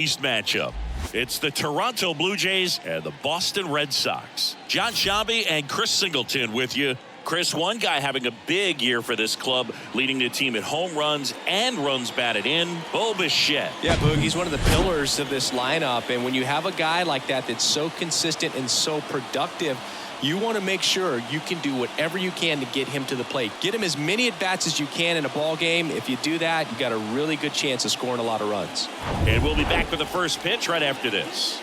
East matchup. It's the Toronto Blue Jays and the Boston Red Sox. John Shabby and Chris Singleton with you. Chris, one guy having a big year for this club, leading the team in home runs and runs batted in, Bo Bichette. Yeah, Boog, he's one of the pillars of this lineup, and when you have a guy like that that's so consistent and so productive, you want to make sure you can do whatever you can to get him to the plate. Get him as many at-bats as you can in a ball game. If you do that, you've got a really good chance of scoring a lot of runs. And we'll be back with the first pitch right after this.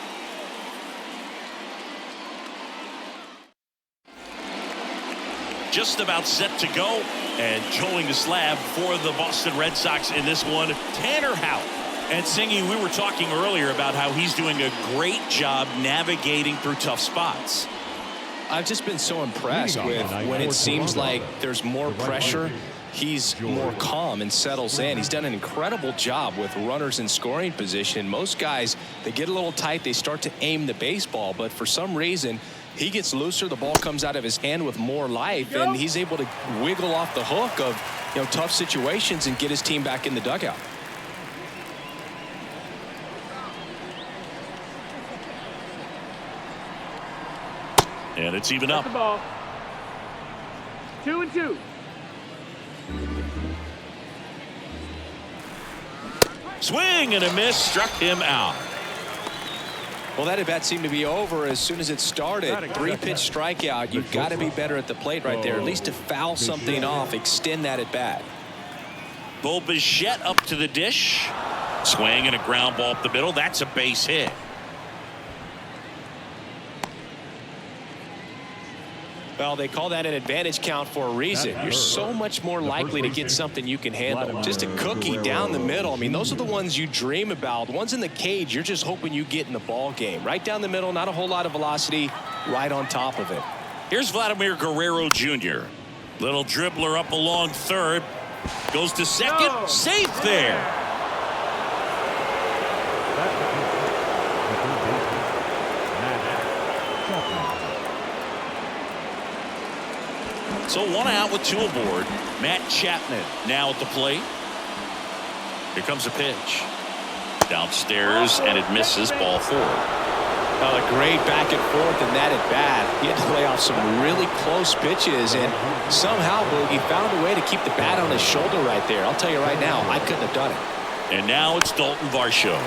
Just about set to go, and towing the slab for the Boston Red Sox in this one, Tanner Houck. And Singy, we were talking earlier about how he's doing a great job navigating through tough spots. I've just been so impressed with when it seems like there's more pressure, he's more calm and settles in. He's done an incredible job with runners in scoring position. Most guys, they get a little tight, they start to aim the baseball, but for some reason, he gets looser, the ball comes out of his hand with more life, and he's able to wiggle off the hook of tough situations and get his team back in the dugout. And it's even up. The ball. 2-2. Swing and a miss, struck him out. Well, that at bat seemed to be over as soon as it started. 3-pitch strikeout. You've got to be better at the plate right there, at least to foul something off, extend that at bat. Bo Bichette up to the dish. Swing and a ground ball up the middle. That's a base hit. Well, they call that an advantage count for a reason. You're so much more likely to get something you can handle. Just a cookie down the middle. I mean, those are the ones you dream about. Ones in the cage, you're just hoping you get in the ball game. Right down the middle, not a whole lot of velocity, right on top of it. Here's Vladimir Guerrero Jr. Little dribbler up along third. Goes to second. Safe there. So one out with two aboard. Matt Chapman now at the plate. Here comes a pitch. Downstairs, and it misses, ball four. Well, a great back and forth in that at bat. He had to lay off some really close pitches, and somehow, Boogie found a way to keep the bat on his shoulder right there. I'll tell you right now, I couldn't have done it. And now it's Dalton Varsho.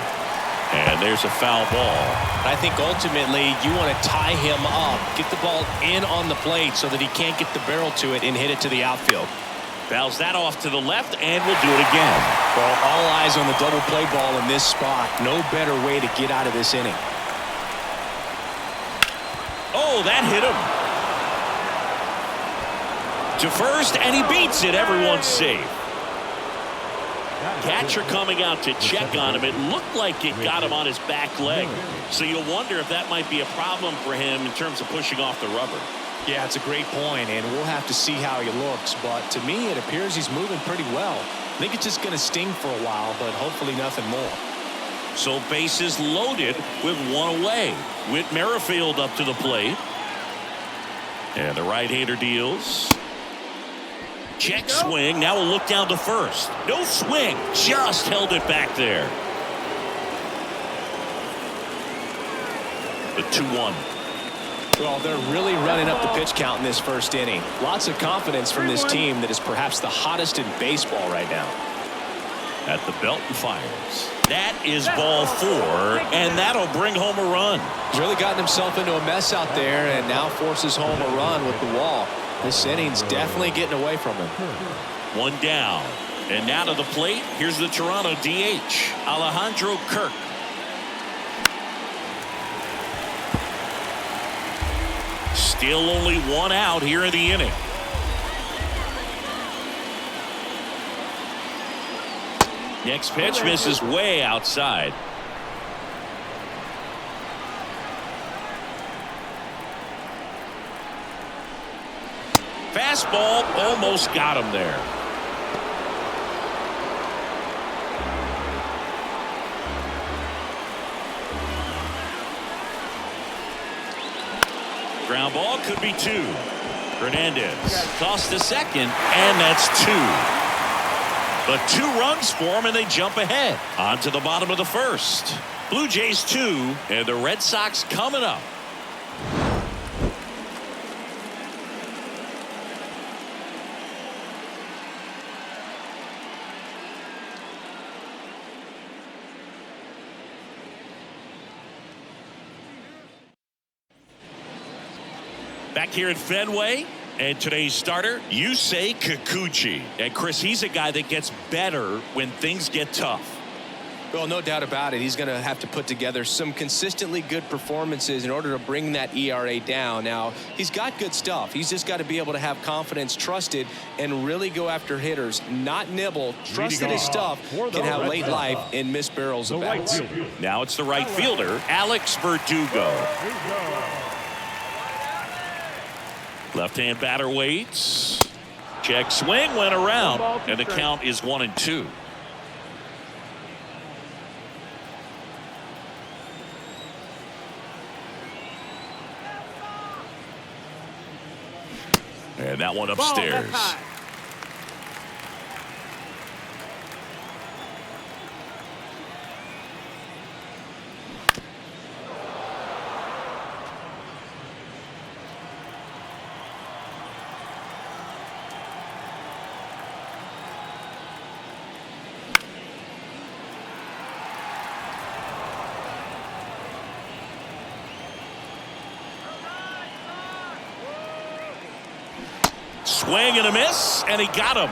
And there's a foul ball. I think ultimately you want to tie him up, get the ball in on the plate so that he can't get the barrel to it and hit it to the outfield. Fouls that off to the left, and we'll do it again. Well, all eyes on the double play ball in this spot. No better way to get out of this inning. Oh, that hit him. To first, and he beats it. Everyone's safe. Catcher coming out to check on him. It looked like it got him on his back leg. So you'll wonder if that might be a problem for him in terms of pushing off the rubber. Yeah, it's a great point, and we'll have to see how he looks. But to me, it appears he's moving pretty well. I think it's just going to sting for a while, but hopefully nothing more. So bases loaded with one away. Whit Merrifield up to the plate. And the right-hander deals. Check swing. Now we'll look down to first. No swing. Just held it back there. The 2-1. Well, they're really running up the pitch count in this first inning. Lots of confidence from this team that is perhaps the hottest in baseball right now. At the belt and fires. That is ball four, and that'll bring home a run. He's really gotten himself into a mess out there and now forces home a run with the wall. This inning's definitely getting away from him. One down. And now to the plate. Here's the Toronto DH, Alejandro Kirk. Still only one out here in the inning. Next pitch misses way outside. Fastball almost got him there. Ground ball could be two. Hernandez tossed to second, and that's two. But 2 runs for him, and they jump ahead. On to the bottom of the first. Blue Jays 2 and the Red Sox coming up. Back here at Fenway, and today's starter, Yusei Kikuchi. And Chris, he's a guy that gets better when things get tough. Well, no doubt about it. He's going to have to put together some consistently good performances in order to bring that ERA down. Now, he's got good stuff. He's just got to be able to have confidence, trusted, and really go after hitters, not nibble. Trust that his stuff can have late life and miss barrels of bats. Now it's the right fielder, Alex Verdugo. Left-hand batter waits. Check swing, went around, and the count is 1-2. And that one upstairs. Swing and a miss, and he got him.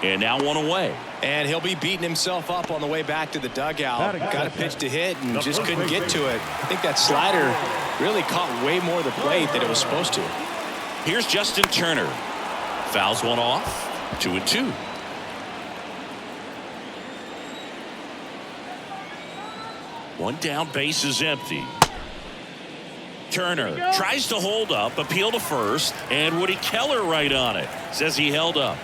And now one away. And he'll be beating himself up on the way back to the dugout. Got a pitch to hit and just couldn't get to it. I think that slider really caught way more of the plate than it was supposed to. Here's Justin Turner. Fouls one off. 2-2. One down, base is empty. Turner tries to hold up, appeal to first, and Woody Keller right on it. Says he held up.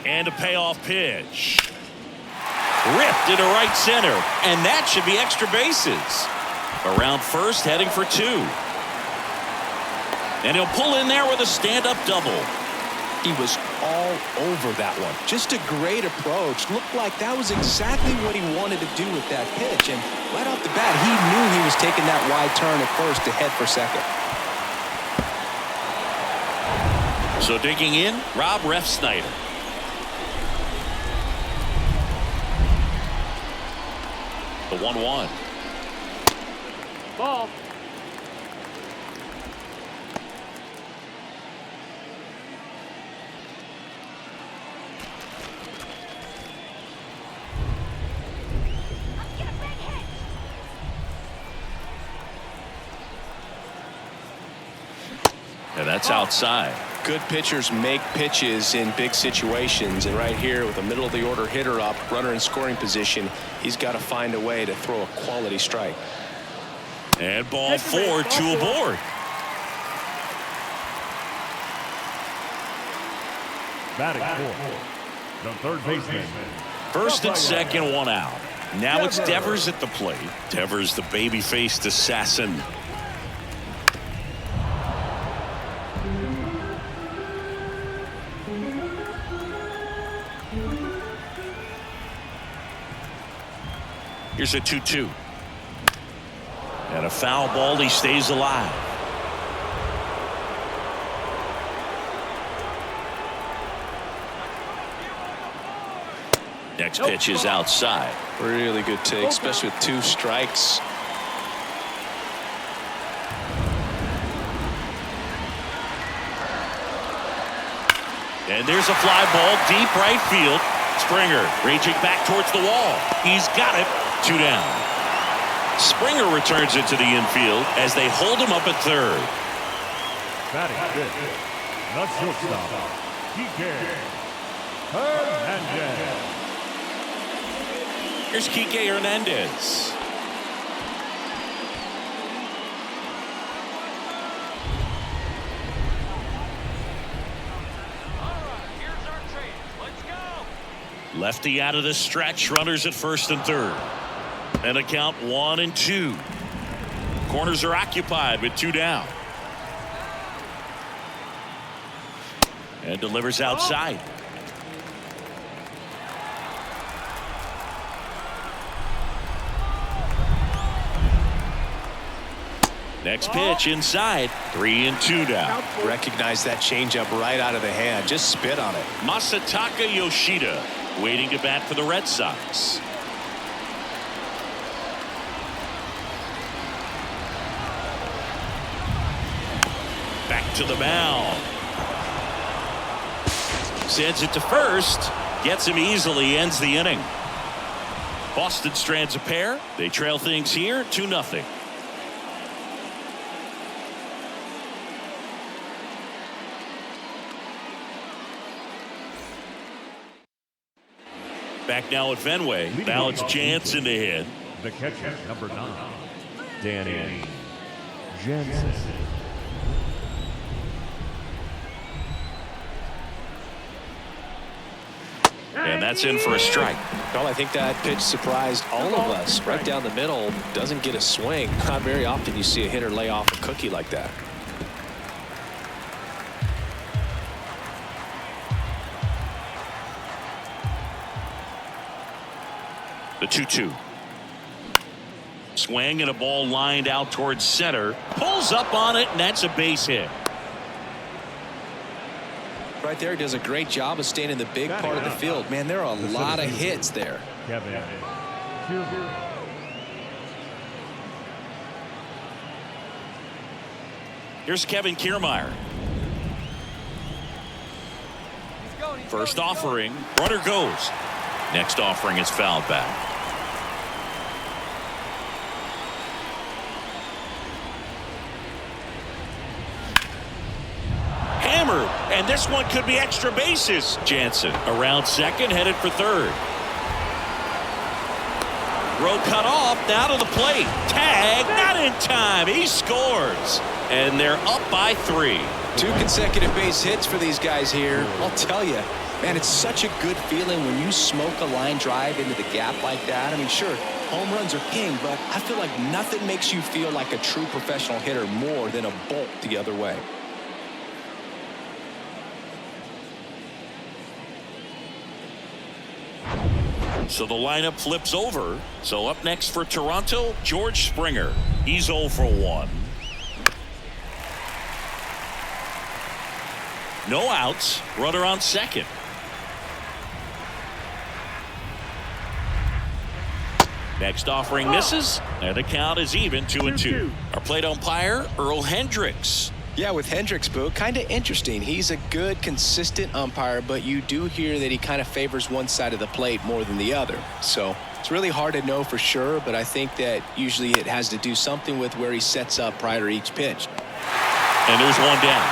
And a payoff pitch. Ripped into right center, and that should be extra bases. Around first, heading for 2. And he'll pull in there with a stand-up double. He was all over that one. Just a great approach. Looked like that was exactly what he wanted to do with that pitch. And right off the bat, he knew he was taking that wide turn at first to head for second. So digging in, Rob Refsnyder. The 1-1. Ball. And that's outside. Good pitchers make pitches in big situations, and right here with a middle of the order hitter up, runner in scoring position, he's got to find a way to throw a quality strike. And ball 4, 2 aboard. Batting fourth, the third baseman. First and second, one out. Now it's Devers at the plate. Devers, the baby-faced assassin. Here's a 2-2. And a foul ball. He stays alive. Next pitch is outside. Really good take, especially with 2 strikes. And there's a fly ball deep right field. Springer reaching back towards the wall. He's got it. 2 down. Springer returns it to the infield as they hold him up at third. Batting fifth, the shortstop, Kike Hernandez. Here's Kike Hernandez. Lefty out of the stretch. Runners at first and third. And a count 1-2. Corners are occupied with 2 down. And delivers outside. Next pitch inside. 3-2 now. Recognize that changeup right out of the hand. Just spit on it. Masataka Yoshida waiting to bat for the Red Sox. Back to the mound. Sends it to first. Gets him easily. Ends the inning. Boston strands a pair. They trail things here 2-0. Back now at Fenway. Now it's Jansen to hit. The catcher, number 9, Danny Jansen. And that's in for a strike. Well, I think that pitch surprised all of us. Right down the middle, doesn't get a swing. Not very often you see a hitter lay off a cookie like that. The 2-2. Swing and a ball lined out towards center. Pulls up on it, and that's a base hit. Right there, does a great job of staying in the big part of the field. Man, there are a lot of hits there. Kevin. Here's Kevin Kiermaier. First offering. Runner goes. Next offering is fouled back. Hammered, and this one could be extra bases. Jansen around second, headed for third. Throw cut off, now to the plate. Tag, not in time. He scores, and they're up by 3. 2 consecutive base hits for these guys here. I'll tell you, man, it's such a good feeling when you smoke a line drive into the gap like that. I mean, sure, home runs are king, but I feel like nothing makes you feel like a true professional hitter more than a bolt the other way. So the lineup flips over. So up next for Toronto, George Springer. He's 0 for 1. No outs. Runner on second. Next offering misses, and the count is even 2-2. Our plate umpire, Earl Hendricks. Yeah, with Hendricks, Boo, kind of interesting. He's a good, consistent umpire, but you do hear that he kind of favors one side of the plate more than the other. So it's really hard to know for sure, but I think that usually it has to do something with where he sets up prior to each pitch. And there's one down.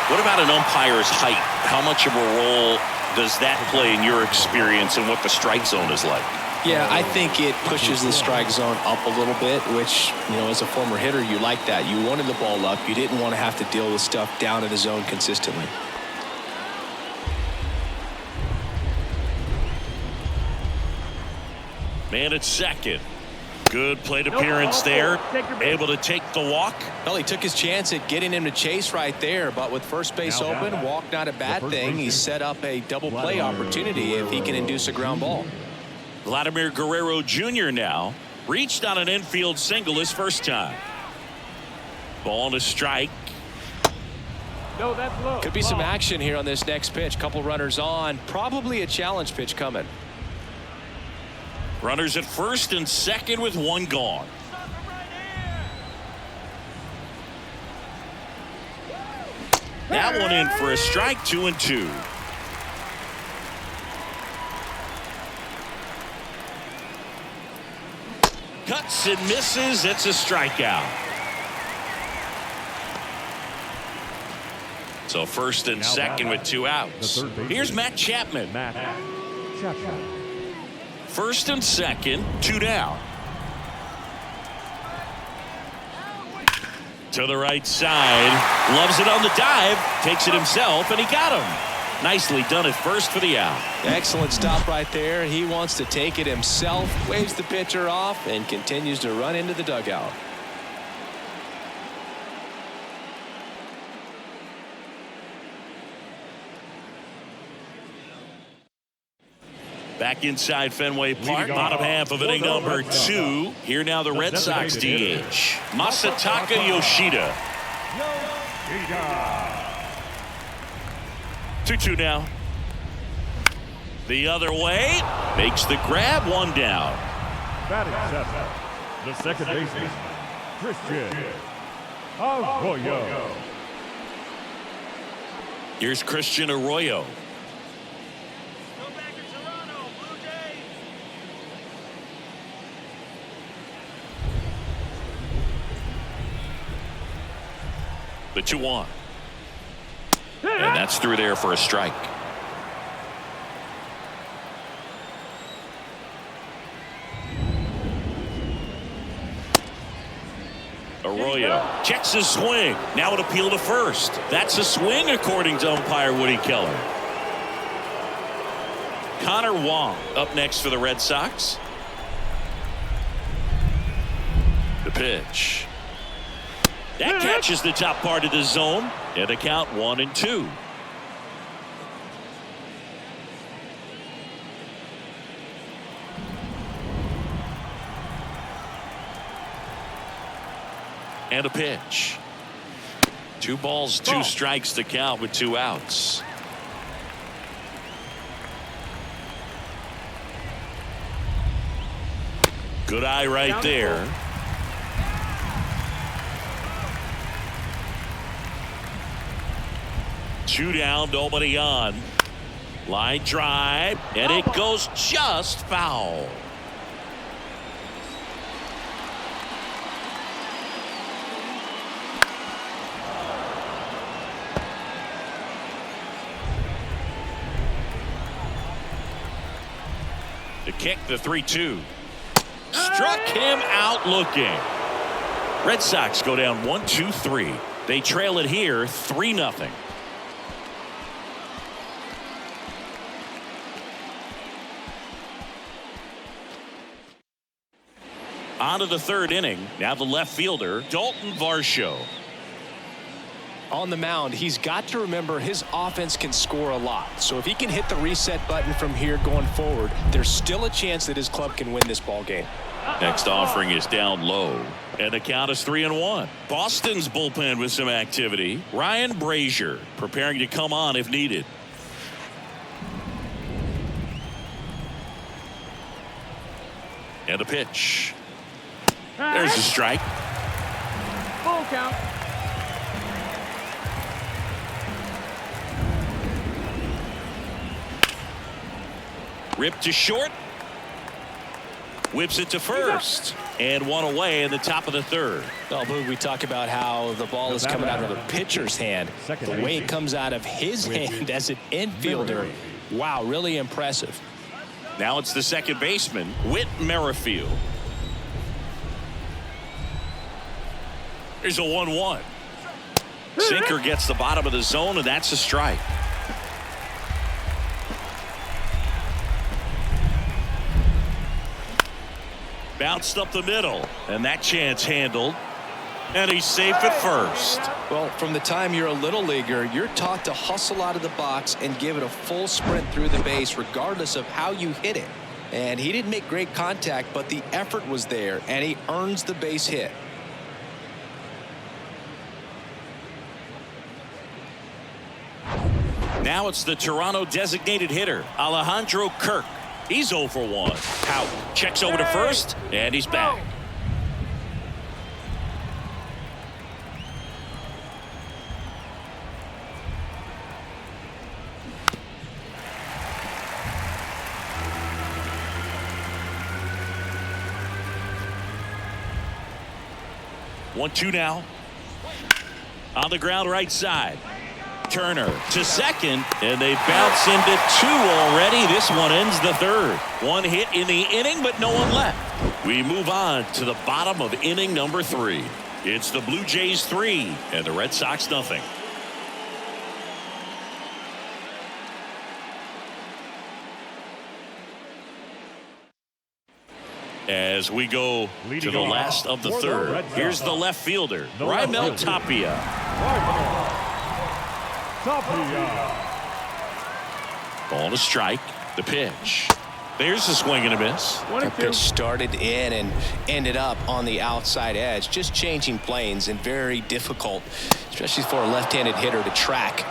What about an umpire's height? How much of a role does that play in your experience and what the strike zone is like? Yeah, I think it pushes the strike zone up a little bit, which, you know, as a former hitter, you like that. You wanted the ball up. You didn't want to have to deal with stuff down in the zone consistently. Man at second. Good plate appearance there. Able to take the walk. Well, he took his chance at getting him to chase right there, but with first base open, walk not a bad thing. He set up a double play opportunity if he can induce a ground ball. Vladimir Guerrero Jr. now reached on an infield single his first time. Ball to strike. No, that's low. Could be some action here on this next pitch. Couple runners on. Probably a challenge pitch coming. Runners at first and second with one gone. That one in for a strike, 2-2. Cuts and misses. It's a strikeout. So first and second with 2 outs. Here's Matt Chapman. First and second, 2 down. To the right side. Loves it on the dive. Takes it himself, and he got him. Nicely done at first for the out. Excellent stop right there. He wants to take it himself. Waves the pitcher off and continues to run into the dugout. Back inside Fenway Park, bottom half of inning number 2. Here now the Red Sox DH, Masataka Yoshida. 2-2 now. The other way, makes the grab, 1 down. Batting 7, the second baseman, Christian Arroyo. Here's Christian Arroyo. The 2-1. And that's through there for a strike. Arroyo checks his swing. Now an appeal to first. That's a swing according to umpire Woody Keller. Connor Wong up next for the Red Sox. The pitch. That catches the top part of the zone. And the count 1-2. And a pitch. 2 balls, 2 strikes to count with 2 outs. Good eye right there. Two down, nobody on. Line drive, and it goes just foul. The kick, the 3-2. Struck him out looking. Red Sox go down 1-2-3. They trail it here 3-0. On to the 3rd inning. Now the left fielder, Dalton Varsho. On the mound, he's got to remember his offense can score a lot. So if he can hit the reset button from here going forward, there's still a chance that his club can win this ball game. Next offering is down low, and the count is 3-1. Boston's bullpen with some activity. Ryan Brazier preparing to come on if needed. And a pitch. There's a strike. Full count. Ripped to short. Whips it to first. And 1 away in the top of the 3rd. Well, Boog, we talk about how the ball is coming out of the pitcher's hand. The way it comes out of his hand as an infielder. Wow, really impressive. Now it's the second baseman, Whit Merrifield. Here's a 1-1. Sinker gets the bottom of the zone, and that's a strike. Bounced up the middle, and that chance handled. And he's safe at first. Well, from the time you're a little leaguer, you're taught to hustle out of the box and give it a full sprint through the base regardless of how you hit it. And he didn't make great contact, but the effort was there, and he earns the base hit. Now it's the Toronto designated hitter, Alejandro Kirk. He's 0 for 1. Out. Checks over to first, and he's back. One, 2 now. On the ground right side. Turner to second, and they bounce into 2 already. This one ends the 3rd. 1 hit in the inning, but no one left. We move on to the bottom of inning number 3. It's the Blue Jays 3 and the Red Sox 0. As we go to the last of the 3rd, here's the left fielder, Raimel Tapia. Ball to strike. The pitch. There's a swing and a miss. That pitch started in and ended up on the outside edge. Just changing planes and very difficult, especially for a left-handed hitter to track.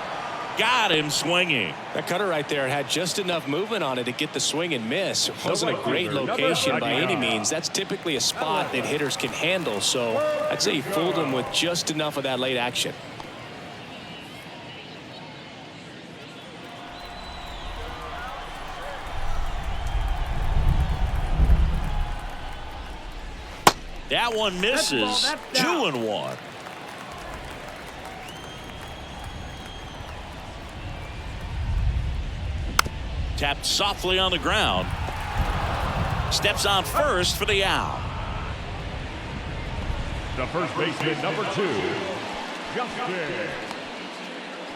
Got him swinging. That cutter right there had just enough movement on it to get the swing and miss. It wasn't a great location by any means. That's typically a spot that hitters can handle. So I'd say he fooled him with just enough of that late action. That one misses. 2-1. Tapped softly on the ground. Steps on first for the out. The first baseman, number 2, Justin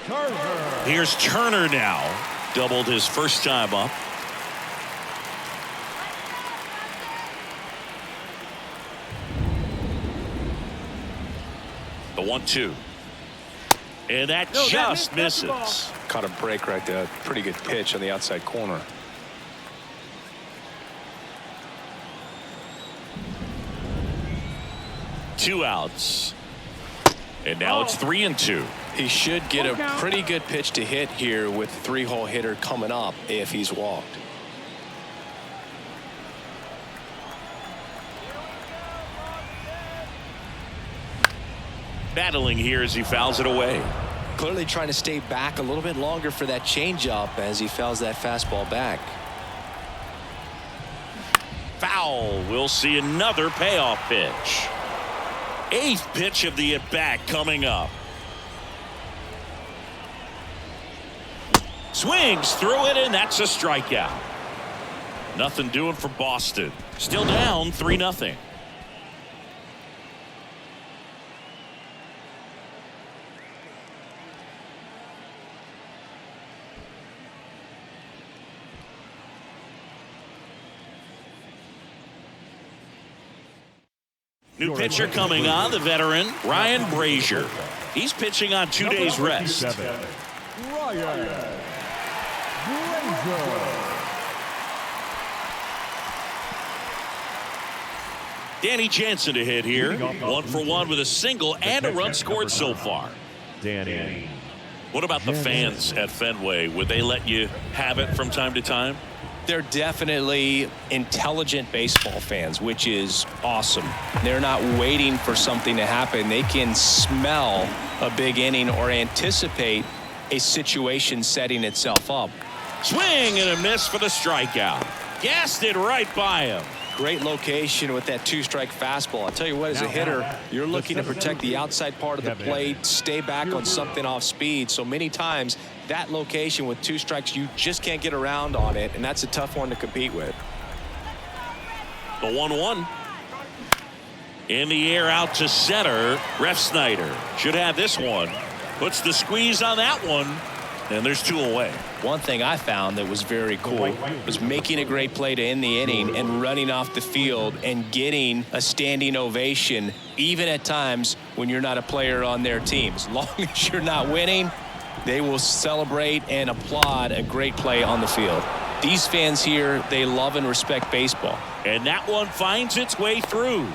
Turner. Here's Turner now. Doubled his first time up. The 1-2. And that just misses. Caught a break right there. Pretty good pitch on the outside corner. Two outs. And now it's 3-2. He should get a pretty good pitch to hit here with a 3-hole hitter coming up if he's walked. Battling here as he fouls it away. Clearly trying to stay back a little bit longer for that changeup as he fouls that fastball back. Foul. We'll see another payoff pitch. 8th pitch of the at-bat coming up. Swings through it, and that's a strikeout. Nothing doing for Boston. Still down 3-0. New pitcher coming on, the veteran, Ryan Brazier. He's pitching on 2 days rest. Ryan Brazier. Danny Jansen to hit here. 1 for 1 with a single and a run scored so far. Danny. What about the fans at Fenway? Would they let you have it from time to time? They're definitely intelligent baseball fans, which is awesome. They're not waiting for something to happen. They can smell a big inning or anticipate a situation setting itself up. Swing and a miss for the strikeout. Gassed it right by him. Great location with that 2-strike fastball. I'll tell you what, as a hitter, you're looking to protect the outside part of the plate, stay back on something off speed. So many times that location with 2 strikes, you just can't get around on it, and that's a tough one to compete with. The 1-1. In the air out to center. Refsnyder should have this one. Puts the squeeze on that one, and there's 2 away. One thing I found that was very cool was making a great play to end the inning and running off the field and getting a standing ovation, even at times when you're not a player on their team. As long as you're not winning, they will celebrate and applaud a great play on the field. These fans here, they love and respect baseball. And that one finds its way through.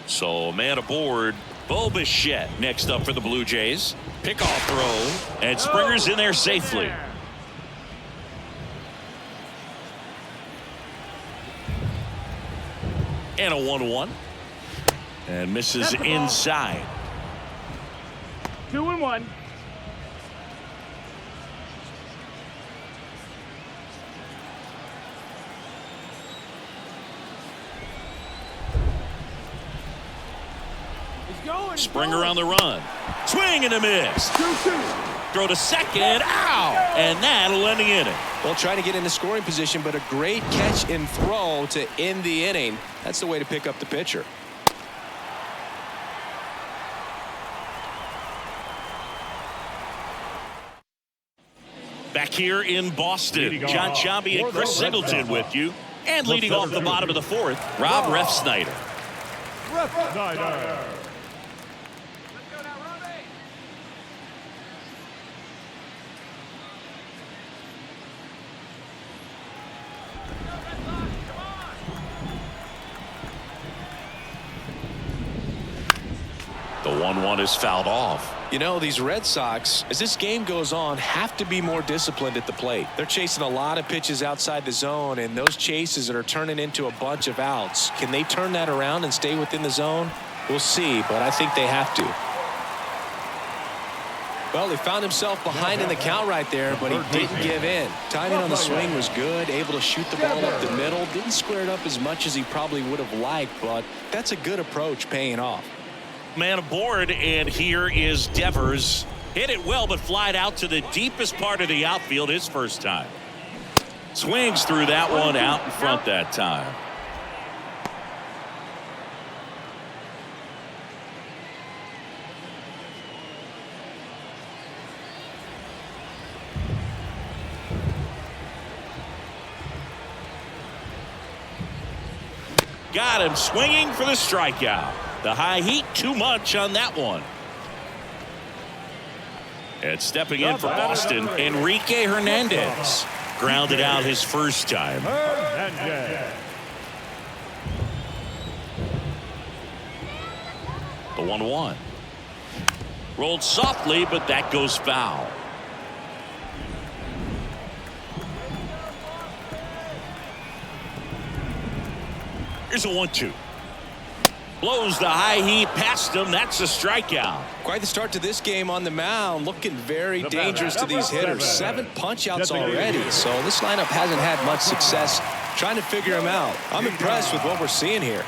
So man aboard. Bo Bichette next up for the Blue Jays. Pickoff throw, and Springer's in there safely. And a 1-1. And misses inside. 2-1. Springer on the run. Swing and a miss. 2-2. Throw to second. Ow! And that'll end the inning. Well, trying to get into scoring position, but a great catch and throw to end the inning. That's the way to pick up the pitcher. Back here in Boston, John Chambi and Chris Singleton with you. And leading off the bottom of the 4th, Rob Refsnyder. 1-1 is fouled off. You know, these Red Sox, as this game goes on, have to be more disciplined at the plate. They're chasing a lot of pitches outside the zone, and those chases that are turning into a bunch of outs, can they turn that around and stay within the zone? We'll see, but I think they have to. Well, he found himself behind in the count right there, but he didn't give in. Timing on the swing was good, able to shoot the ball up the middle. Didn't square it up as much as he probably would have liked, but that's a good approach paying off. Man aboard, and here is Devers. Hit it well, but flied out to the deepest part of the outfield his first time. Swings through that one out in front that time. Got him swinging for the strikeout. The high heat too much on that one. And stepping in for Boston, Enrique Hernandez. Grounded out his first time. The 1-1. Rolled softly, but that goes foul. Here's a 1-2. Blows the high heat past him. That's a strikeout. Quite the start to this game on the mound. Looking very dangerous to these hitters. 7 punch-outs already. So this lineup hasn't had much success trying to figure him out. I'm impressed with what we're seeing here.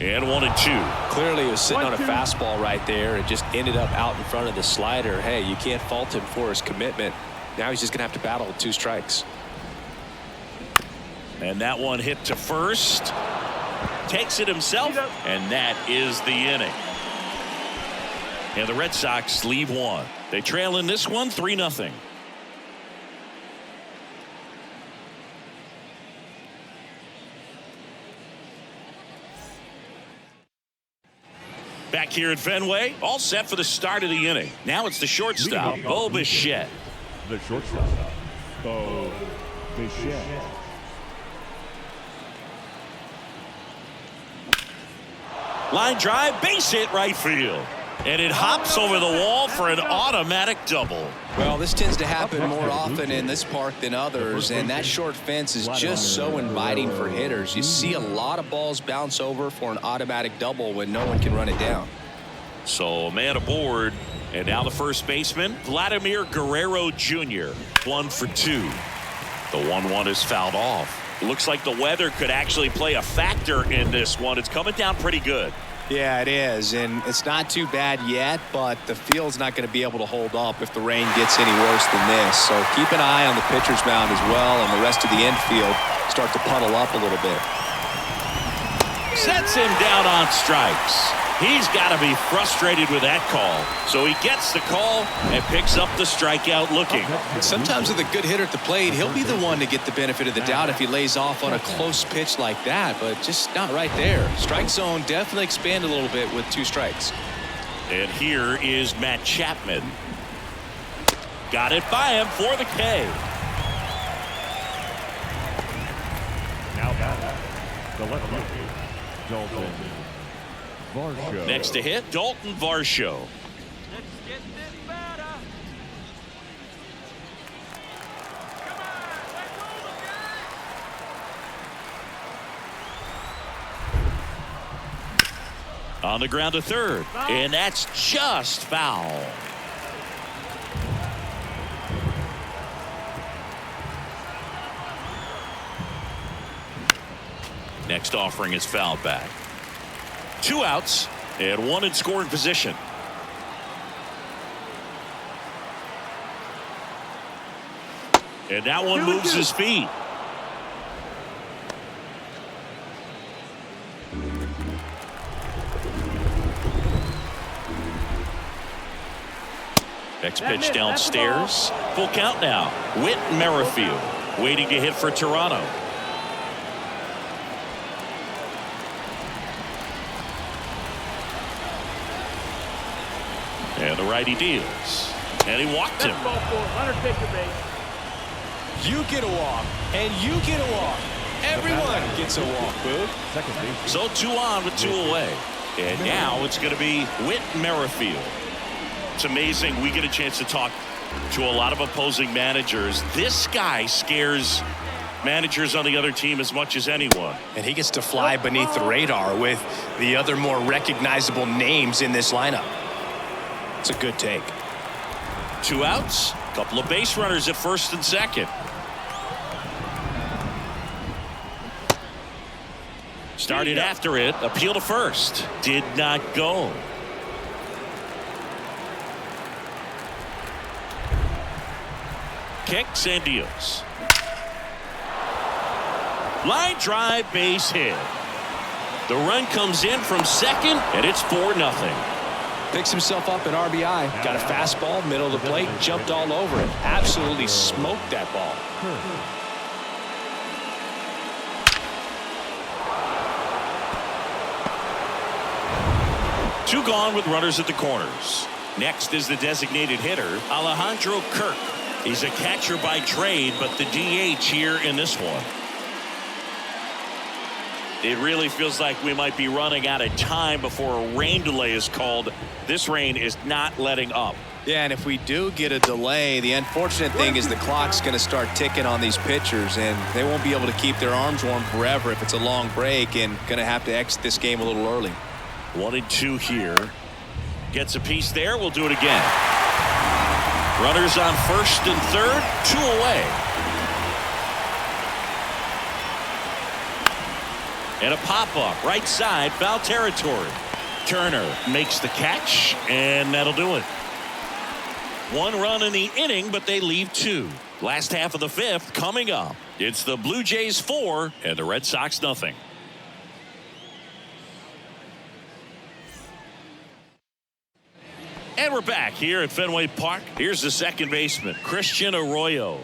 And 1-2. Clearly he was sitting on a fastball right there and just ended up out in front of the slider. Hey, you can't fault him for his commitment. Now he's just going to have to battle with 2 strikes. And that one hit to first. Takes it himself, and that is the inning. And the Red Sox leave one. They trail in this one 3-0. Back here at Fenway, all set for the start of the inning. Now it's the shortstop, Bo Bichette. The shortstop, Bo Bichette. Line drive, base hit right field. And it hops over the wall for an automatic double. Well, this tends to happen more often in this park than others, and that short fence is just so inviting for hitters. You see a lot of balls bounce over for an automatic double when no one can run it down. So a man aboard, and now the first baseman, Vladimir Guerrero Jr. 1 for 2. The 1-1 is fouled off. Looks like the weather could actually play a factor in this one. It's coming down pretty good. Yeah, it is, and it's not too bad yet, but the field's not going to be able to hold up if the rain gets any worse than this. So keep an eye on the pitcher's mound as well, and the rest of the infield start to puddle up a little bit. Sets him down on strikes. He's got to be frustrated with that call. So he gets the call and picks up the strikeout looking. Sometimes with a good hitter at the plate, he'll be the one to get the benefit of the doubt if he lays off on a close pitch like that, but just not right there. Strike zone definitely expanded a little bit with 2 strikes. And here is Matt Chapman. Got it by him for the K. Now back, the left fielder, Dalton Varsho. Next to hit, Dalton Varsho. Let's get this better. On the ground to third, and that's just foul. Next offering is fouled back. 2 outs and 1 in scoring position. And that one moves his feet. Next pitch downstairs. Full count now. Whit Merrifield waiting to hit for Toronto. And the righty deals. And he walked him. You get a walk, and you get a walk. Everyone gets a walk, Boo. Second base. So 2 on with 2 away. And now it's going to be Whit Merrifield. It's amazing. We get a chance to talk to a lot of opposing managers. This guy scares managers on the other team as much as anyone. And he gets to fly beneath the radar with the other more recognizable names in this lineup. It's a good take. 2 outs, a couple of base runners at first and second. Started after it, appeal to first. Did not go. Kicks and deals. Line drive, base hit. The run comes in from second, and it's 4-0. Picks himself up an RBI. Got a fastball, middle of the plate, jumped all over it. Absolutely smoked that ball. Two gone with runners at the corners. Next is the designated hitter, Alejandro Kirk. He's a catcher by trade, but the DH here in this one. It really feels like we might be running out of time before a rain delay is called. This rain is not letting up. Yeah, and if we do get a delay, the unfortunate thing is the clock's going to start ticking on these pitchers, and they won't be able to keep their arms warm forever if it's a long break, and going to have to exit this game a little early. 1-2 here. Gets a piece there. We'll do it again. Runners on first and third. 2 away. And a pop-up right side, foul territory. Turner makes the catch, and that'll do it. 1 run in the inning, but they leave 2. Last half of the 5th coming up. It's the Blue Jays 4 and the Red Sox nothing. And we're back here at Fenway Park. Here's the second baseman, Christian Arroyo.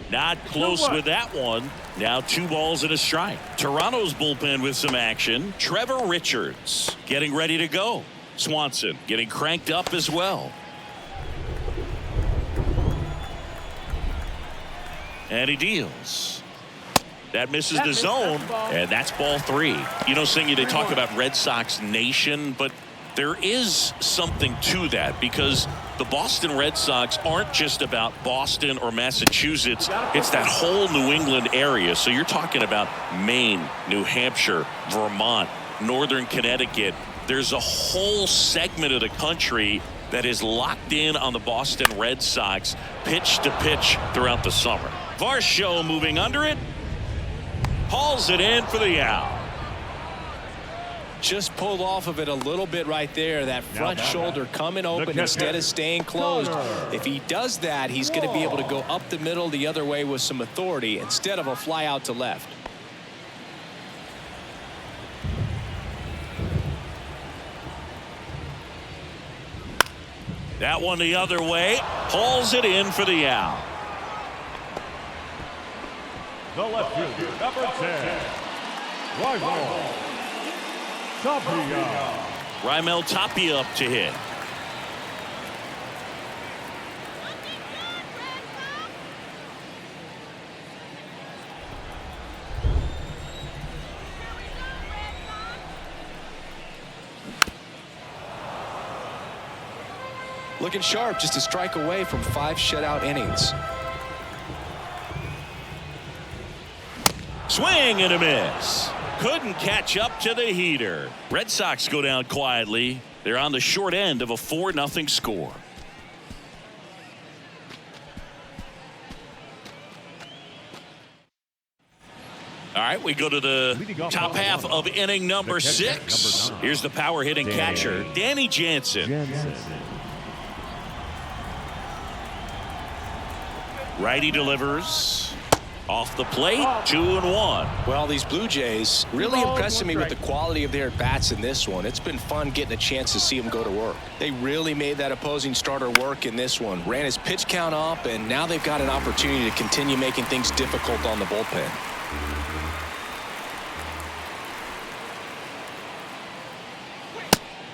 Not close with that one. Now 2 balls and a strike. Toronto's bullpen with some action. Trevor Richards getting ready to go. Swanson getting cranked up as well. And he deals. That misses the zone, and that's ball 3. You know, Singy, they talk about Red Sox Nation, but there is something to that because the Boston Red Sox aren't just about Boston or Massachusetts. It's that whole New England area. So you're talking about Maine, New Hampshire, Vermont, Northern Connecticut. There's a whole segment of the country that is locked in on the Boston Red Sox pitch to pitch throughout the summer. Varsho moving under it. Hauls it in for the out. Just pulled off of it a little bit right there. That front shoulder coming open instead of staying closed. If he does that, he's going to be able to go up the middle the other way with some authority instead of a fly out to left. That one the other way. Hauls it in for the out. The left fielder, number 10, Raimel Tapia up to hit. Looking sharp, just a strike away from 5 shutout innings. Swing and a miss. Couldn't catch up to the heater. Red Sox go down quietly. They're on the short end of a 4-0 score. All right, we go to the top half of inning number 6. Here's the power hitting catcher, Danny Jansen. Righty delivers. Off the plate, 2-1. Well, these Blue Jays really impressing me with the quality of their at-bats in this one. It's been fun getting a chance to see them go to work. They really made that opposing starter work in this one. Ran his pitch count up, and now they've got an opportunity to continue making things difficult on the bullpen.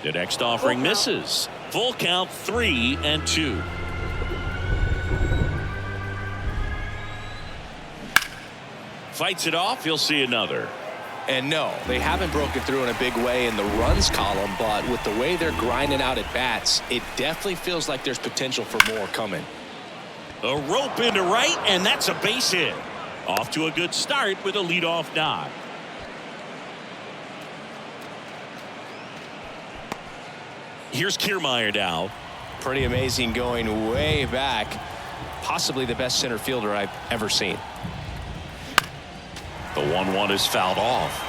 The next offering misses. Full count, 3-2. Fights it off. You'll see another. And no, they haven't broken through in a big way in the runs column, but with the way they're grinding out at bats, it definitely feels like there's potential for more coming. A rope into right, and that's a base hit. Off to a good start with a leadoff knock. Here's Kiermaier now. Pretty amazing, going way back. Possibly the best center fielder I've ever seen. The 1-1 is fouled off.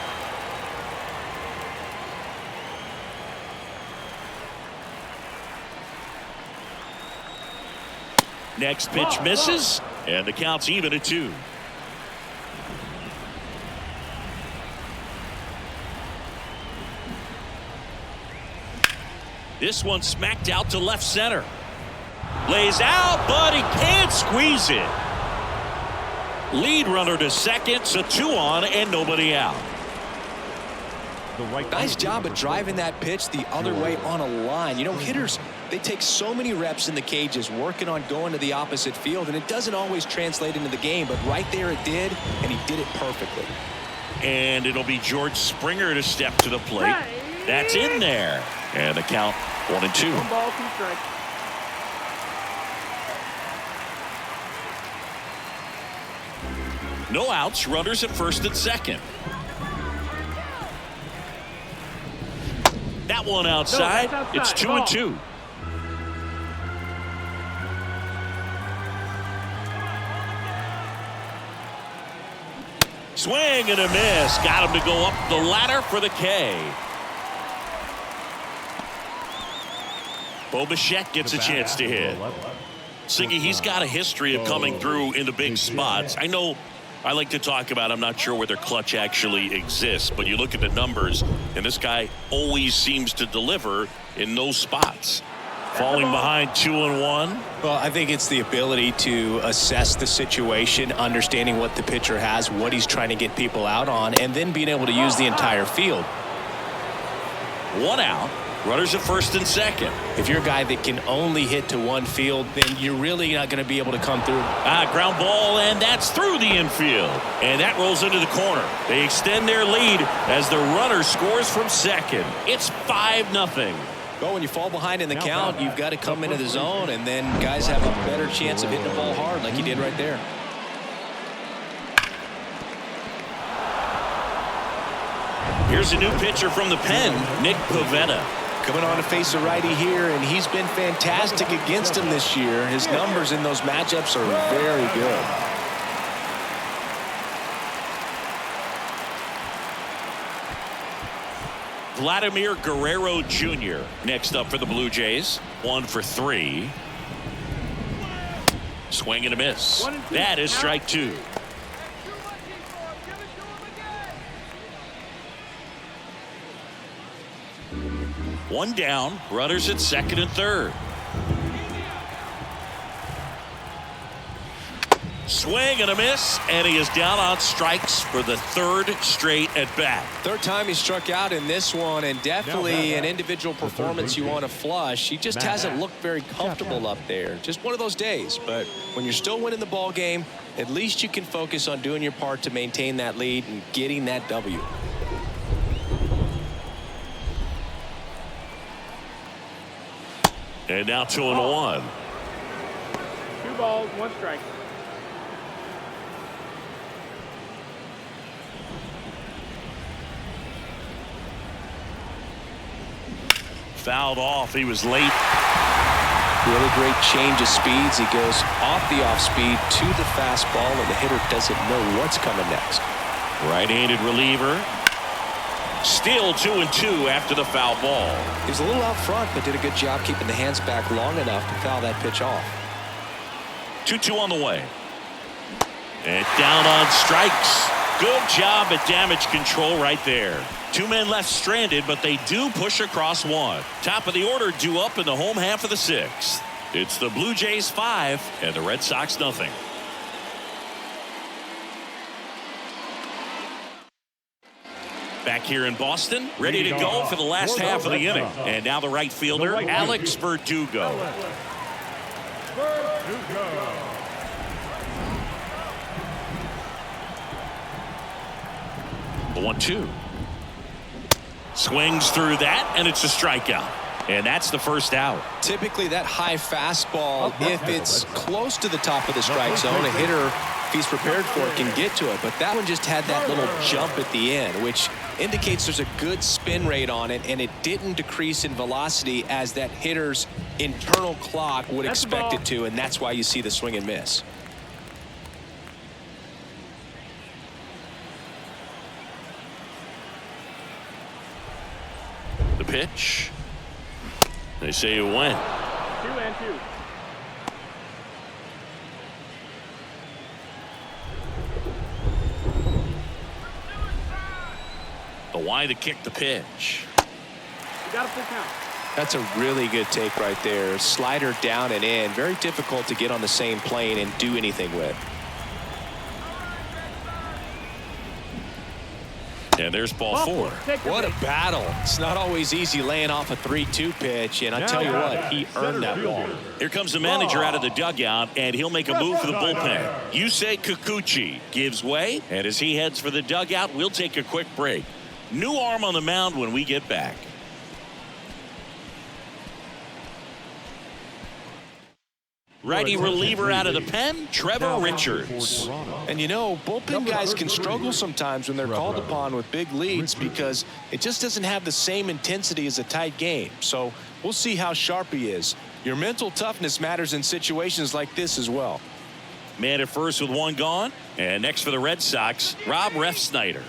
Next pitch misses, and the count's even at 2. This one smacked out to left center. Lays out, but he can't squeeze it. Lead runner to second, so 2 on and nobody out. Nice job of driving that pitch the other way on a line. You know, hitters, they take so many reps in the cages working on going to the opposite field, and it doesn't always translate into the game, but right there it did, and he did it perfectly. And it'll be George Springer to step to the plate. That's in there. And the count 1-2. 1 ball, 2 strikes. No outs, runners at first and second. That one outside. No, it's 2-2. Swing and a miss. Got him to go up the ladder for the K. Bo Bichette gets a chance to hit. Siggy, he's got a history of coming through in the big spots. I know I like to talk about, I'm not sure where their clutch actually exists, but you look at the numbers, and this guy always seems to deliver in those spots. Falling behind 2-1. Well, I think it's the ability to assess the situation, understanding what the pitcher has, what he's trying to get people out on, and then being able to use the entire field. 1 out. Runners at first and second. If you're a guy that can only hit to one field, then you're really not going to be able to come through. Ground ball, and that's through the infield. And that rolls into the corner. They extend their lead as the runner scores from second. It's 5-0. Well, when you fall behind in the count, you've got to come into the zone, and then guys have a better chance of hitting the ball hard like you did right there. Here's a new pitcher from the pen, Nick Pivetta. Coming on to face a righty here, and he's been fantastic against him this year. His numbers in those matchups are very good. Vladimir Guerrero Jr. next up for the Blue Jays. 1 for 3. Swing and a miss. That is strike 2. One down, runners at second and third. Swing and a miss, and he is down on strikes for the 3rd straight at bat. 3rd time he struck out in this one, and definitely an individual performance you want to flush. He just hasn't looked very comfortable up there. Just one of those days, but when you're still winning the ball game, at least you can focus on doing your part to maintain that lead and getting that W. And now 2-1. 2 balls, 1 strike. Fouled off. He was late. Really great change of speeds. He goes off the off speed to the fastball, and the hitter doesn't know what's coming next. Right-handed reliever. Still 2-2 after the foul ball. He was a little out front, but did a good job keeping the hands back long enough to foul that pitch off. 2-2 on the way. And down on strikes. Good job at damage control right there. 2 men left stranded, but they do push across 1. Top of the order due up in the home half of the 6th. It's the Blue Jays 5 and the Red Sox nothing. Back here in Boston, ready to go for the last half of the inning. And now the right fielder, Alex Verdugo. The 1-2. Swings through that, and it's a strikeout. And that's the first out. Typically, that high fastball, if it's close to the top of the strike zone, a hitter, if he's prepared for it, can get to it. But that one just had that little jump at the end, which indicates there's a good spin rate on it, and it didn't decrease in velocity as that hitter's internal clock would expect it to, and that's why you see the swing and miss. The pitch. They say it went. 2-2. The why to kick the pitch. You got a full count. That's a really good take right there. Slider down and in. Very difficult to get on the same plane and do anything with. And there's ball 4. What a battle. It's not always easy laying off a 3-2 pitch, and I tell you what, he earned that ball. Here comes the manager out of the dugout, and he'll make a move for the bullpen. Yusei Kikuchi gives way, and as he heads for the dugout, we'll take a quick break. New arm on the mound when we get back. Righty reliever out of the pen, Trevor Richards. And you know, bullpen guys can struggle sometimes when they're called upon with big leads because it just doesn't have the same intensity as a tight game. So we'll see how sharp he is. Your mental toughness matters in situations like this as well. Man at first with one gone. And next for the Red Sox, Rob Refsnyder.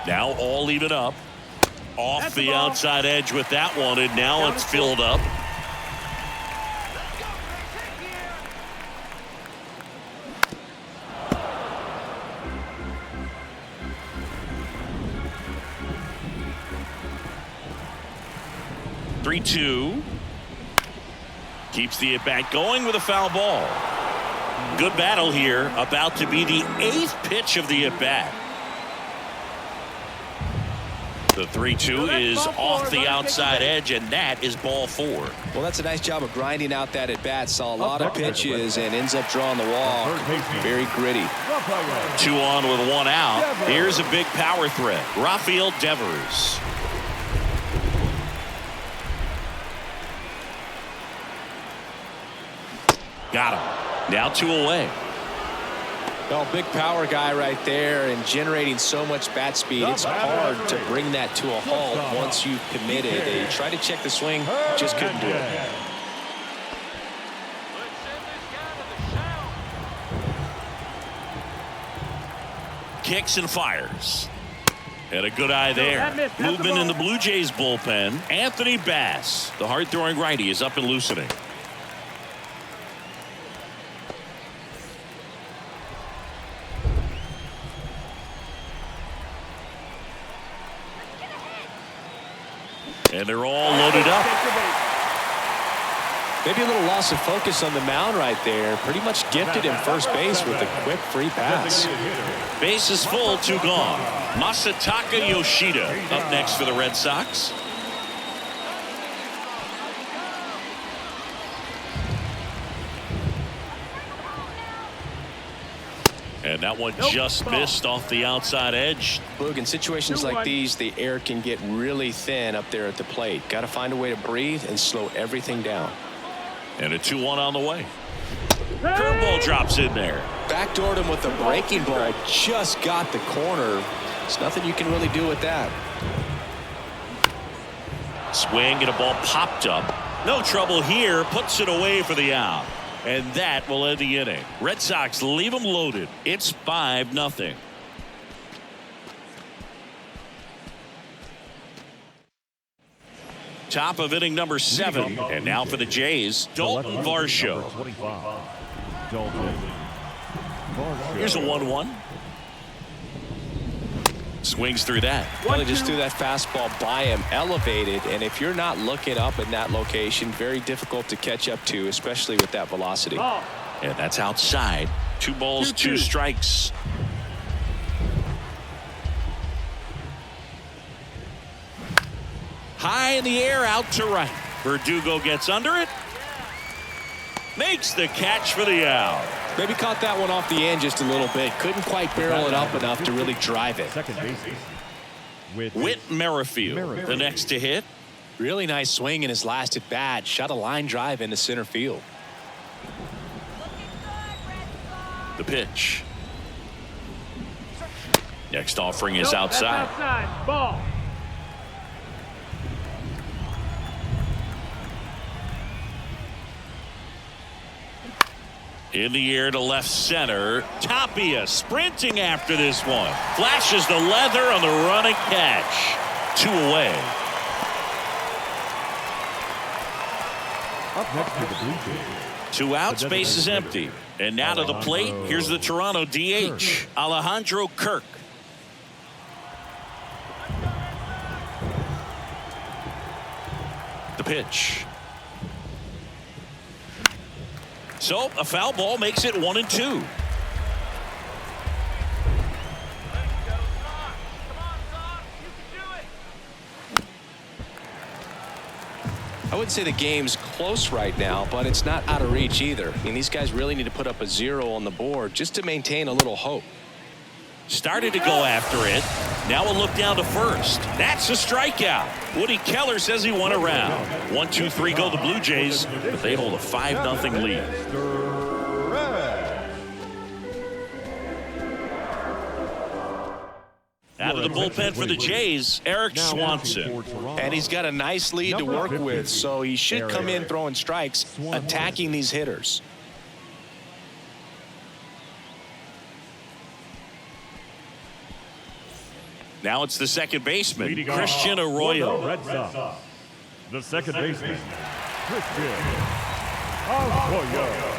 Now all even up. Off the outside edge with that one, and now it's filled up. (3-2). Keeps the at-bat going with a foul ball. Good battle here. About to be the 8th pitch of the at-bat. The 3-2 is off the outside edge, and that is ball 4. Well, that's a nice job of grinding out that at-bat. Saw a lot of pitches and ends up drawing the walk. Very gritty. 2 on with 1 out. Here's a big power threat. Rafael Devers. Got him. Now 2 away. Well, big power guy right there and generating so much bat speed. It's hard to bring that to a halt once you've committed. They tried to check the swing, just couldn't do it. Kicks and fires. Had a good eye there. Movement in the Blue Jays bullpen. Anthony Bass, the hard-throwing righty, is up and loosening. And they're all loaded up. Maybe a little loss of focus on the mound right there. Pretty much gifted him first base with a quick free pass. Base is full, 2 gone. Masataka Yoshida up next for the Red Sox. And that one just missed off the outside edge. Boog, in situations like these, the air can get really thin up there at the plate. Got to find a way to breathe and slow everything down. And a 2-1 on the way. Curveball drops in there. Backdoored him with a breaking ball. Just got the corner. There's nothing you can really do with that. Swing and a ball popped up. No trouble here. Puts it away for the out. And that will end the inning. Red Sox leave them loaded. It's 5-0. Top of inning number 7. And now for the Jays, Dalton Varsho. Here's a 1-1. Swings through that. Well, they just threw that fastball by him, elevated, and if you're not looking up in that location, very difficult to catch up to, especially with that velocity. And that's outside. 2 balls, 2 strikes. High in the air, out to right. Verdugo gets under it. Makes the catch for the out. Maybe caught that one off the end just a little bit. Couldn't quite barrel it up enough to really drive it. Second base. Whit Merrifield, the next to hit. Really nice swing in his last at bat. Shot a line drive into center field. The pitch. Next offering is outside. That's outside. Ball. In the air to left center. Tapia sprinting after this one. Flashes the leather on the running catch. 2 away. Up next to the Blue Jays. 2 outs, base is empty. And now to the plate, here's the Toronto DH, Alejandro Kirk. The pitch. So a foul ball makes it 1-2. I wouldn't say the game's close right now, but it's not out of reach either. I mean, these guys really need to put up a 0 on the board just to maintain a little hope. Started to go after it. Now a look down to first. That's a strikeout. Woody Keller says he won a round. 1-2-3 go the Blue Jays, but they hold a 5-0 lead. Out of the bullpen for the Jays, Eric Swanson. And he's got a nice lead to work with, so he should come in throwing strikes, attacking these hitters. Now it's the second baseman, Christian Arroyo. Red Sox. The second baseman, Christian Arroyo.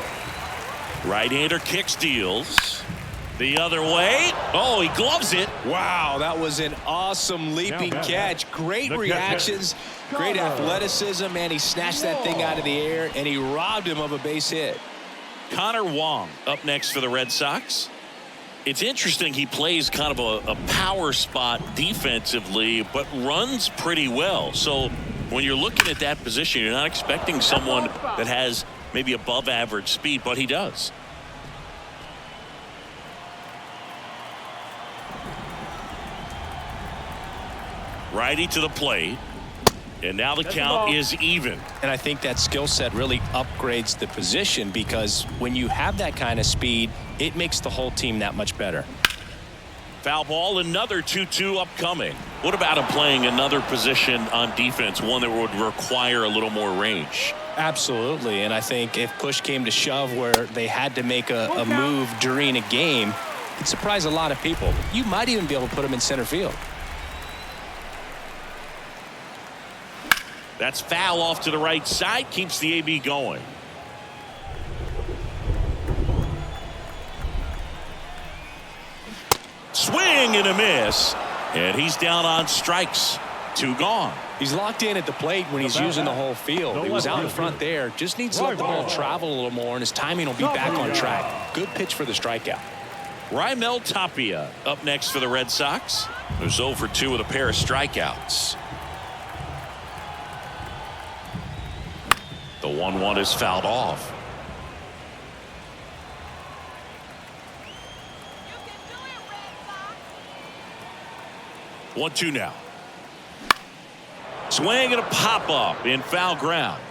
Right-hander kicks, deals. The other way. Oh, he gloves it. Wow, that was an awesome leaping catch. Great reactions, great athleticism, and he snatched that thing out of the air, and he robbed him of a base hit. Connor Wong up next for the Red Sox. It's interesting, he plays kind of a power spot defensively, but runs pretty well. So when you're looking at that position, you're not expecting someone that has maybe above average speed, but he does. Righty to the plate. And now the count is even. And I think that skill set really upgrades the position, because when you have that kind of speed, it makes the whole team that much better. Foul ball, another 2-2 upcoming. What about him playing another position on defense, one that would require a little more range? Absolutely, and I think if push came to shove where they had to make a move during a game, it'd surprise a lot of people. You might even be able to put him in center field. That's foul off to the right side, keeps the AB going. Swing and a miss, and he's down on strikes. 2 gone. He's locked in at the plate when he's using the whole field. He was out in front there. Just needs to let the ball travel a little more, and his timing will be back on track. Good pitch for the strikeout. Raimel Tapia up next for the Red Sox. There's 0 for 2 with a pair of strikeouts. The 1-1 is fouled off. You can do it, Red Sox. 1-2 now. Swing and a pop up in foul ground.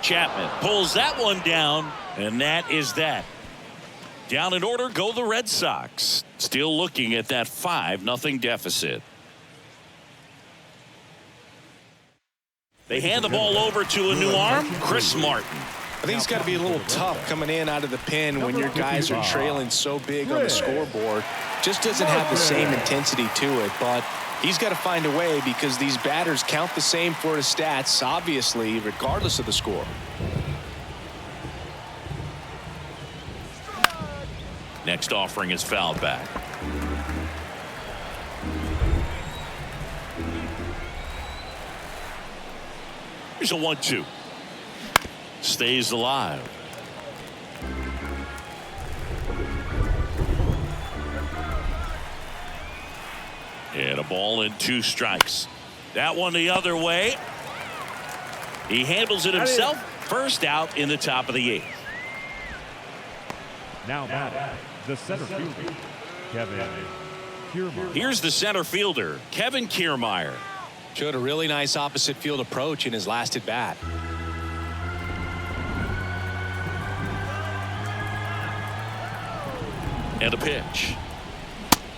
Chapman pulls that one down, and that is that. Down in order go the Red Sox. Still looking at that 5-0 deficit. They hand the ball over to a new arm, Chris Martin. I think it's got to be a little tough coming in out of the pen when your guys are trailing so big on the scoreboard. Just doesn't have the same intensity to it, but he's got to find a way, because these batters count the same for his stats, obviously, regardless of the score. Next offering is fouled back. Here's a 1-2. Stays alive. And a ball and 2 strikes. That one the other way. He handles it himself. First out in the top of the 8th. Now batting, the center fielder, Kevin Kiermaier. Here's the center fielder, Kevin Kiermaier. Showed a really nice opposite field approach in his last at bat. And a pitch.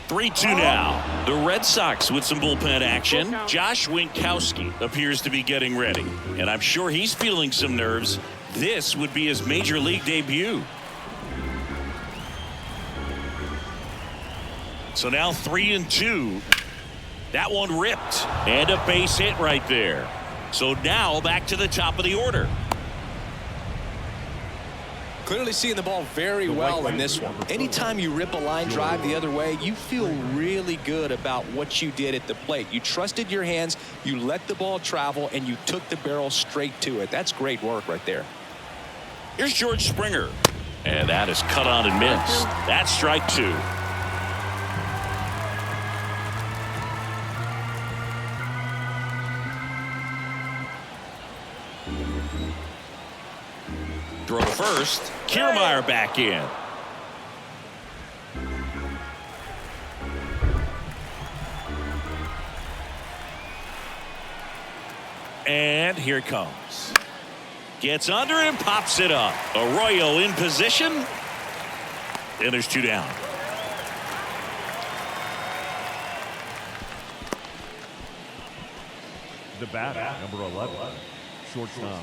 3-2 now. The Red Sox with some bullpen action. Josh Winkowski appears to be getting ready. And I'm sure he's feeling some nerves. This would be his major league debut. So now 3-2. That one ripped. And a base hit right there. So now back to the top of the order. Clearly seeing the ball very well in this one. Anytime you rip a line drive the other way, you feel really good about what you did at the plate. You trusted your hands, you let the ball travel, and you took the barrel straight to it. That's great work right there. Here's George Springer. And that is cut on and missed. That's strike 2. Throw to first. Kiermaier back in. And here it comes. Gets under and pops it up. Arroyo in position. And there's 2 down. The batter, number 11, shortstop.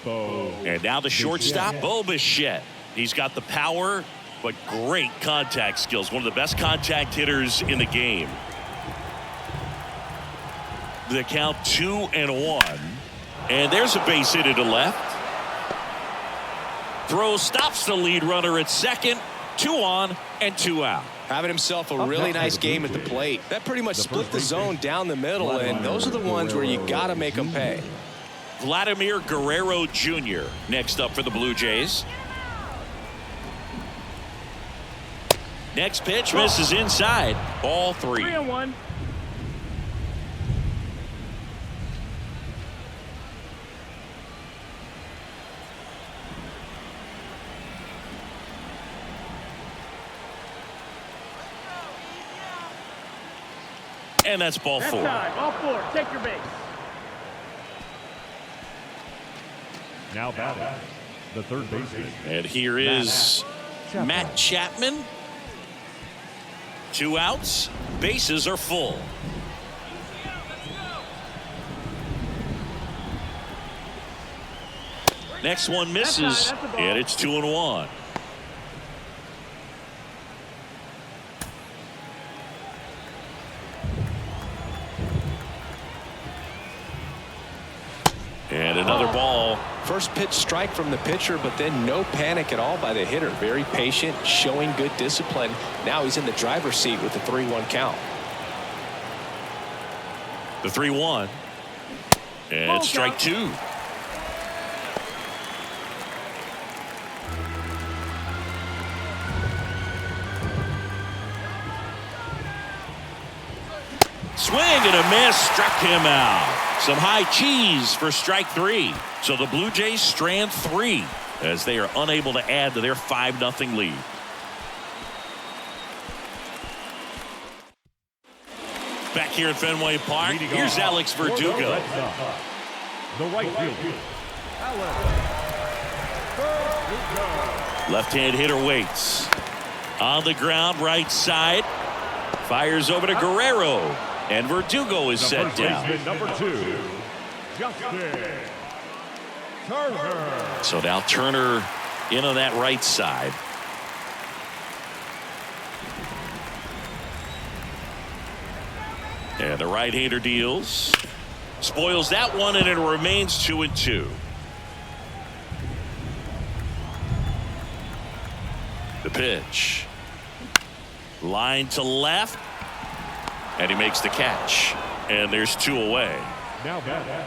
And now the shortstop, Bo Bichette. He's got the power, but great contact skills. One of the best contact hitters in the game. The count 2-1. And there's a base hit to left. Throw stops the lead runner at second. 2 on and 2 out. Having himself a really nice game at the plate. That pretty much split the zone down the middle, and those are the ones where you got to make them pay. Vladimir Guerrero Jr. next up for the Blue Jays. Next pitch misses inside. Ball 3. 3-1. And that's ball 4. Ball 4. Take your base. Now batting, the third baseman. And here is Matt Chapman. 2 outs. Bases are full. Next one misses. And it's 2-1. And another ball. First pitch strike from the pitcher, but then no panic at all by the hitter. Very patient, showing good discipline. Now he's in the driver's seat with the 3-1 count. The 3-1. And strike 2. Swing and a miss, struck him out. Some high cheese for strike 3. So the Blue Jays strand 3 as they are unable to add to their 5-0 lead. Back here at Fenway Park, here's Alex Verdugo. The right fielder, Left-hand hitter waits. On the ground, right side. Fires over to Guerrero. And Verdugo is set down. Number 2, Justin Turner. So now Turner in on that right side. And the right-hander deals. Spoils that one, and it remains 2-2. The pitch. Line to left. And he makes the catch. And there's 2 away. Now batting,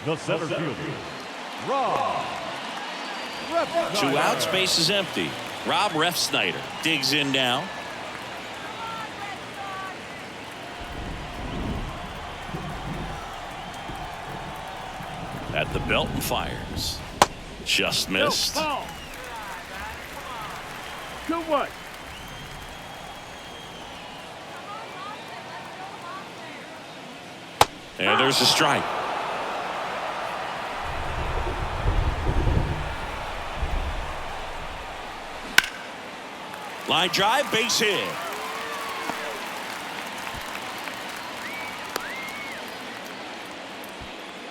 The center fielder, Rob Refsnyder. 2 outs, base is empty. Rob Refsnyder digs in now. At the belt and fires. Just missed. Ball. 2-1. And there's a strike. Line drive, base hit.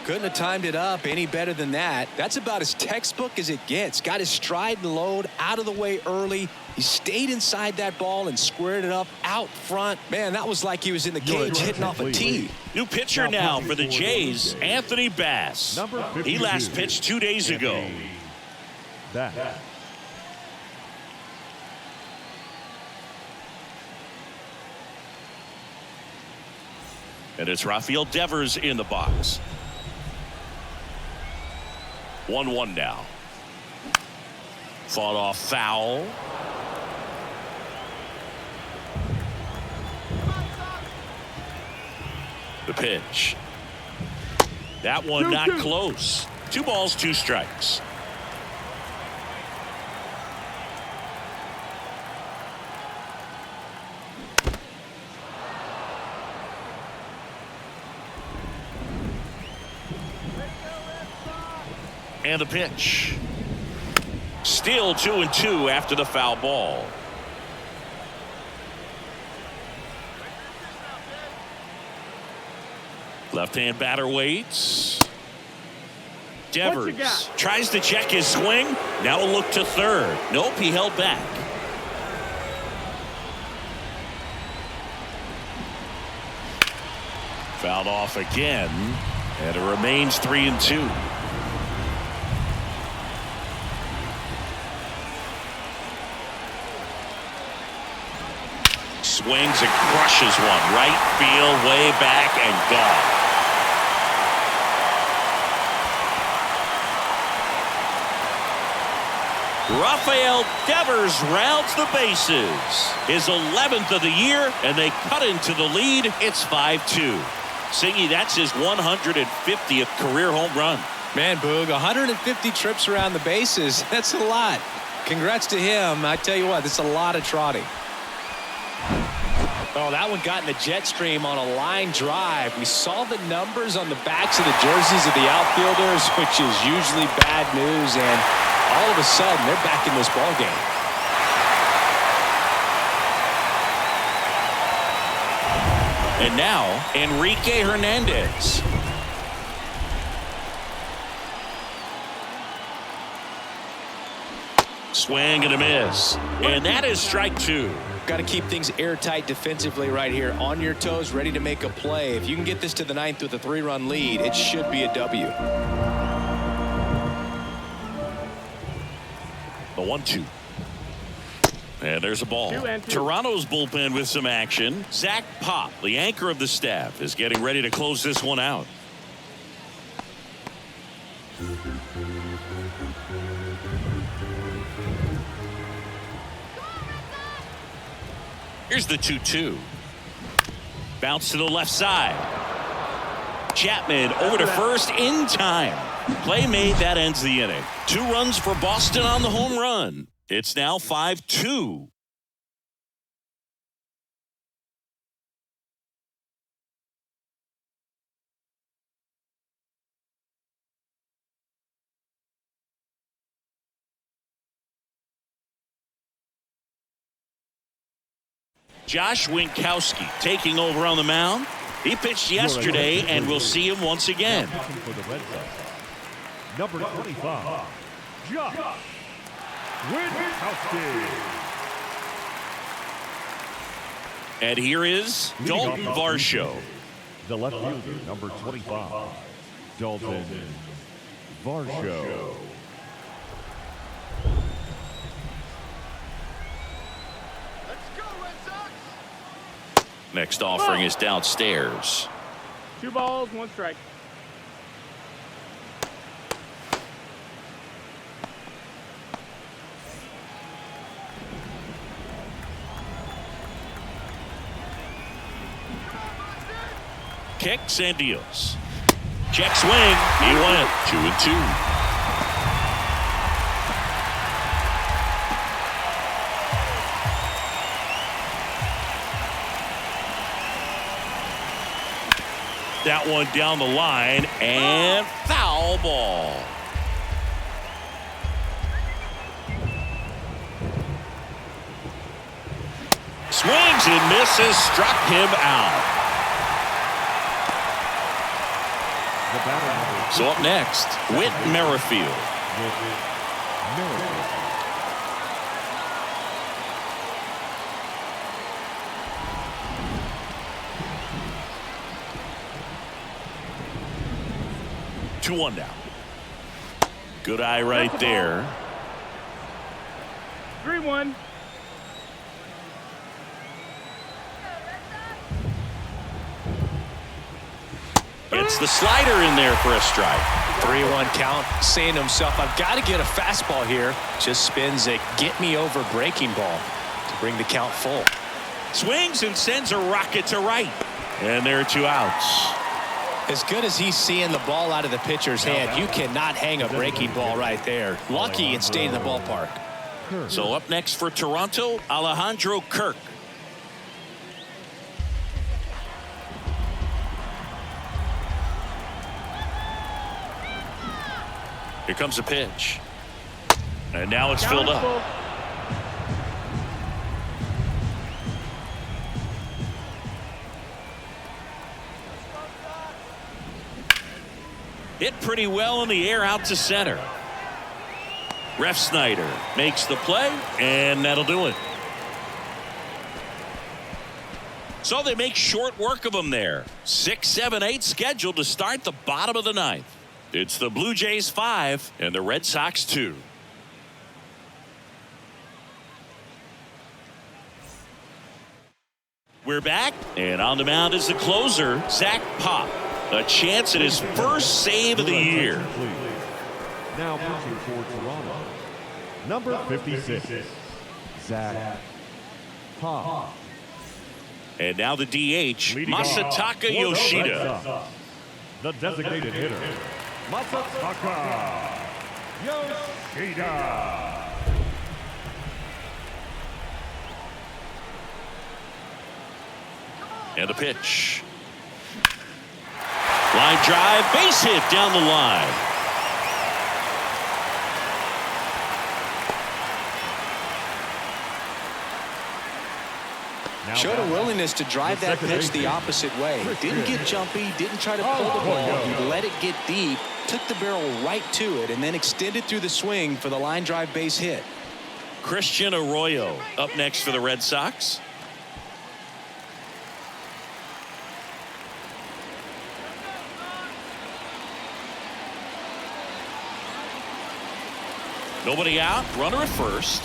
Couldn't have timed it up any better than that. That's about as textbook as it gets. Got his stride and load out of the way early. He stayed inside that ball and squared it up out front. Man, that was like he was in the cage hitting off a tee. New pitcher now for the Jays, Anthony Bass. He last pitched 2 days ago. Bass. And it's Rafael Devers in the box. 1-1 now. Fought off foul. The pitch. That one not close. 2 balls, 2 strikes. And the pitch. Still 2-2 after the foul ball. Left-hand batter waits. Devers tries to check his swing. Now a look to third. Nope, he held back. Fouled off again, and it remains 3-2. Swings and crushes one. Right field, way back, and gone. Rafael Devers rounds the bases. His 11th of the year, and they cut into the lead. It's 5-2. Singy, that's his 150th career home run. Man, Boog, 150 trips around the bases. That's a lot. Congrats to him. I tell you what, that's a lot of trotting. Oh, that one got in the jet stream on a line drive. We saw the numbers on the backs of the jerseys of the outfielders, which is usually bad news, and all of a sudden they're back in this ball game. And now Enrique Hernandez. Swing and a miss, and that is strike 2. Got to keep things airtight defensively right here, on your toes, ready to make a play. If you can get this to the 9th with a 3-run lead, it should be a W. The 1-2. And there's a ball. 2-2. Toronto's bullpen with some action. Zach Pop, the anchor of the staff, is getting ready to close this one out. Here's the 2-2. Bounce to the left side. Chapman over to first in time. Play made, that ends the inning. 2 runs for Boston on the home run. It's now 5-2. Josh Winkowski taking over on the mound. He pitched yesterday, and we'll see him once again. For the Red Sox, number 25, Josh Winkowski. And here is Dalton Varsho. The left fielder, number 25, Dalton Varsho. Next offering is downstairs. 2 balls, 1 strike. Kicks and deals. Check swing. He went 2-2. That one down the line and foul ball. Swings and misses, struck him out. So up next, Whit Merrifield. 2-1 now. Good eye right there. 3-1. Gets the slider in there for a strike. 3-1 count, saying to himself, I've got to get a fastball here. Just spins a get-me-over breaking ball to bring the count full. Swings and sends a rocket to right. And there are 2 outs. As good as he's seeing the ball out of the pitcher's hand, you cannot hang a breaking ball right there. Lucky it stayed in the ballpark. So up next for Toronto, Alejandro Kirk. Here comes a pitch. And now it's filled up. Hit pretty well in the air out to center. Ref Snyder makes the play, and that'll do it. So they make short work of him there. 6, 7, 8 scheduled to start the bottom of the 9th. It's the Blue Jays 5 and the Red Sox 2. We're back, and on the mound is the closer, Zach Pop. A chance at his first save of the year. Now pitching for Toronto, number 56, Zach Pop. And now the DH, Leading off Masataka for the Yoshida. Red Sox, the designated hitter, Masataka Yoshida. And a pitch. Line drive, base hit down the line. Showed a willingness to drive that pitch the opposite way. Didn't get jumpy, didn't try to pull the ball. He let it get deep, took the barrel right to it, and then extended through the swing for the line drive base hit. Christian Arroyo up next for the Red Sox. Nobody out, runner at first.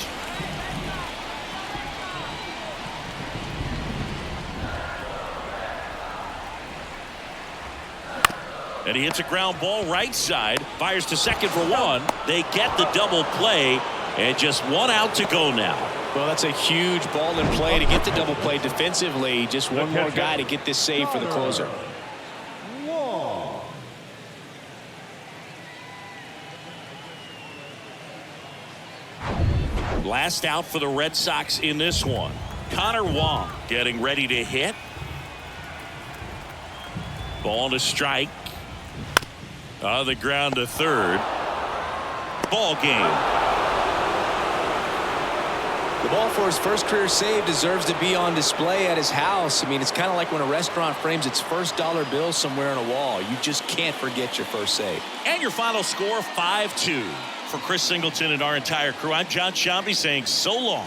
And he hits a ground ball right side, fires to second for 1. They get the double play, and just 1 out to go now. Well, that's a huge ball in play to get the double play defensively. Just one more guy to get this save for the closer. Last out for the Red Sox in this one. Connor Wong getting ready to hit. Ball to strike. On the ground to third. Ball game. The ball for his first career save deserves to be on display at his house. I mean, it's kind of like when a restaurant frames its first dollar bill somewhere on a wall. You just can't forget your first save. And your final score, 5-2. For Chris Singleton and our entire crew, I'm John Shambi saying so long.